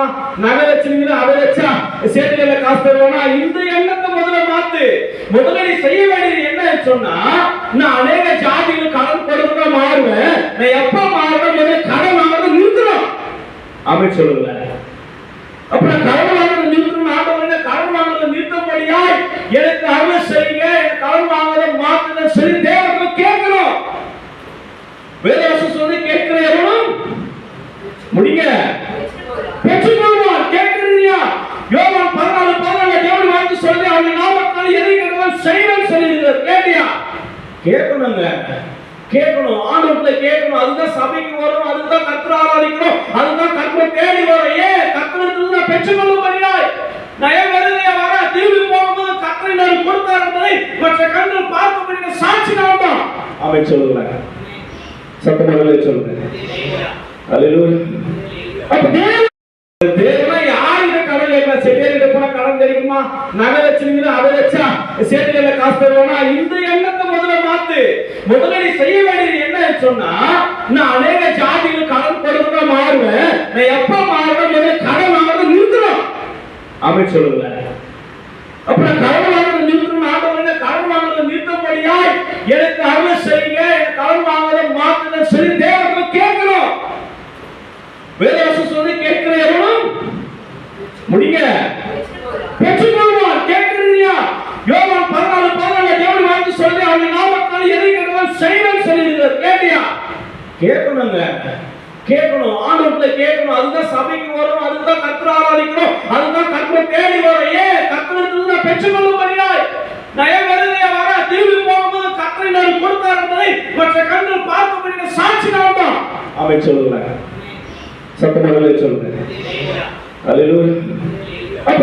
தெரியுமா? நகை வச்சிருந்தீங்கன்னா அதை வச்சா சேர்க்கையில காசு தருவானா? இந்த எண்ணத்தை முதல்ல மாத்து. முதல்ல நீ செய்ய வேண்டியது என்ன சொன்னா, நான் அநேக ஜாதிகள் கடன் கொடுக்க மாறுவேன். நான் எப்ப மாறுவேன்? முதல்ல கடன் வாங்குறது நிறுத்தணும். அப்படின்னு சொல்லுங்க. அப்புறம் கடன் வாங்குறது நிறுத்தணும். ஆண்டவரே கடன் வாங்குறதை நிறுத்தபடியாய் எனக்கு அருள் செய்யுங்க, எனக்கு கடன் வாங்குறதை மாத்துங்க சொல்லி தேவனை கேட்கணும். வேதவசம் சொல்லி கேட்கிற எவனும் முடிங்க பெற்றுக்கொள்வான். கேட்கிறீங்களா? யோவான் 14:14 தேவன் வார்த்தை சொல்லி அவன் நாமத்தால் எதை கேட்டாலும் செய்வேன் சொல்லியிருக்கிறார். கேட்டியா? கேட்கணுங்க, கேட்கணும். ஆண்டவர்கிட்ட கேட்கணும். அதுதான் சபைக்கு வரும், அதுதான் கர்த்தரை ஆராதிக்கணும், அதுதான் கர்த்தரை தேடி வரும். ஏன் கர்த்தருக்கு நான் பெற்றுக்கொள்ளும்படியாய் நான் ஏன் வெளியே வர திரும்பி போகும்போது கர்த்தரை நான் கொடுத்தார் என்பதை மற்ற கண்கள் பார்க்க சாட்சி நான் தான் அவன் சொல்லுவாங்க. சத்தமாக சொல்லுங்க. அல்லேலூயா. அப்ப தேவனா யாருக்கு கடன் கேட்கலாம்? செட்டியார்கிட்ட போனா கடன் தெரியுமா? நகை வச்சிருந்தீங்கன்னா அதை வச்சா சேர்க்கையில காசு தருவானா? இந்த எண்ணத்தை முதல்ல மாத்து. முதல்ல நீ செய்ய வேண்டியது என்ன சொன்னா, நான் அநேக ஜாதிகள் கடன் கொடுக்க மாறுவேன். நான் எப்ப மாறுவேன்? முதல்ல கடன் வாங்குறதை நிறுத்தணும். அப்படின்னு சொல்லுங்க. அப்புறம் கடன் வாங்குறதை நிறுத்தணும். ஆண்டவரே கடன் வாங்குறதை நிறுத்தபடியாய் எனக்கு அருள் செய்யுங்க, எனக்கு கடன் வாங்குறதை மாத்துங்க சொல்லி தேவனை கேட்கணும். வேதவசம் சொல்லி கேட்கிற எவனும் முடிங்க பெற்றுக்கொள்வான். கேட்கிறீங்களா? யோவான் 14:14 தேவன் வார்த்தை சொல்லி அவன் நாமத்தால் எதை கேட்டாலும் செய்வேன் சொல்லியிருக்கிறார். கேட்டியா? கேட்கணுங்க, கேட்கணும். ஆண்டவர்கிட்ட கேட்கணும். அதுதான் சபைக்கு வரும், அதுதான் கர்த்தரை ஆராதிக்கணும், அதுதான் கர்த்தரை தேடி வரும். ஏன் கர்த்தருக்கு நான் பெற்றுக்கொள்ளும்படியாய் நான் ஏன் வெளியே வர திரும்பி போகும்போது கர்த்தரை நான் கொடுத்தார் என்பதை மற்ற கண்கள் பார்க்க சாட்சி நான் தான் அவன் சொல்லுவாங்க. சத்தமாக சொல்லுங்க. அல்லேலூயா. அப்ப